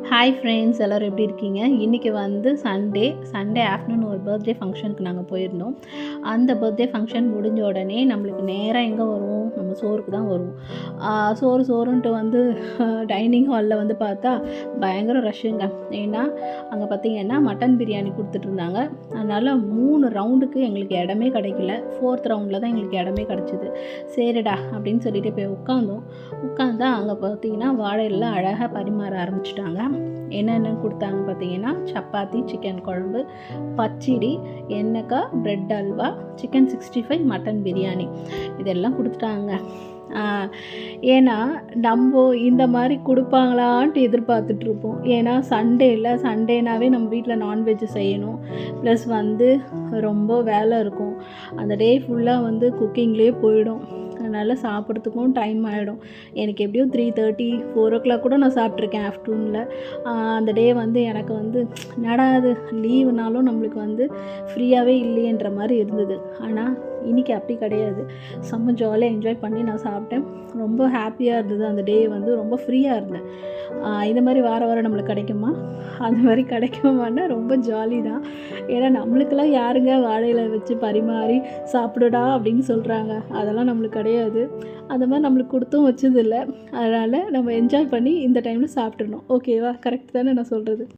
Hi friends, எல்லோரும் எப்படி இருக்கீங்க? இன்றைக்கி வந்து சண்டே ஆஃப்டர்நூன் ஒரு பர்த்டே ஃபங்க்ஷனுக்கு நாங்கள் போயிருந்தோம். அந்த பர்த்டே ஃபங்க்ஷன் முடிஞ்ச உடனே நம்மளுக்கு நேராக எங்கே வருவோம்? நம்ம சோறுக்கு தான் வருவோம். சோறுன்ட்டு வந்து டைனிங் ஹாலில் வந்து பார்த்தா பயங்கர ரஷ்ஷுங்க. ஏன்னா அங்கே பார்த்திங்கன்னா மட்டன் பிரியாணி கொடுத்துட்ருந்தாங்க. அதனால் 3 ரவுண்டுக்கு எங்களுக்கு இடமே கிடைக்கல. 4th ரவுண்டில் தான் எங்களுக்கு இடமே கிடச்சிது. சரிடா அப்படின்னு சொல்லிட்டு போய் உட்காந்தா அங்கே பார்த்திங்கன்னா வாழையில் அழகாக பரிமாற ஆரம்பிச்சிட்டாங்க. என்னென்ன கொடுத்தாங்க பார்த்தீங்கன்னா, சப்பாத்தி, சிக்கன் குழம்பு, பச்சடி, எண்ணெய்க்காய், bread halwa, chicken 65, mutton biryani இதெல்லாம் கொடுத்துட்டாங்க. ஏன்னா நம்ம இந்த மாதிரி கொடுப்பாங்களான்ட்டு எதிர்பார்த்துட்ருப்போம். ஏன்னா சண்டேனாவே நம்ம வீட்டில் நான்வெஜ் செய்யணும். ப்ளஸ் வந்து ரொம்ப வேலை இருக்கும். அந்த டே ஃபுல்லாக வந்து குக்கிங்லேயே போயிடும். அதனால் சாப்பிட்றதுக்கும் டைம் ஆகிடும். எனக்கு எப்படியும் 3:30, 4 o'clock கூட நான் சாப்பிட்ருக்கேன் ஆஃப்டர்நூனில். அந்த டே வந்து எனக்கு வந்து என்னடா அது லீவுனாலும் நம்மளுக்கு வந்து ஃப்ரீயாகவே இல்லையன்ற மாதிரி இருந்தது. ஆனால் இன்றைக்கி அப்படி கிடையாது. செம்ம ஜாலியாக என்ஜாய் பண்ணி நான் சாப்பிட்டேன். ரொம்ப ஹாப்பியாக இருந்தது. அந்த டே வந்து ரொம்ப ஃப்ரீயாக இருந்தேன். இந்த மாதிரி வாரம் நம்மளுக்கு கிடைக்குமா? அந்த மாதிரி கிடைக்குமான்னா ரொம்ப ஜாலி தான். ஏன்னா நம்மளுக்கெல்லாம் யாருங்க வாழையில வச்சு பரிமாறி சாப்பிடுடா அப்படின்னு சொல்கிறாங்க. அதெல்லாம் நம்மளுக்கு கிடையாது. அந்த மாதிரி நம்மளுக்கு கொடுத்தும் வச்சதில்லை. அதனால் நம்ம என்ஜாய் பண்ணி இந்த டைமில் சாப்பிட்றணும். ஓகேவா? கரெக்ட் தானே நான் சொல்கிறது?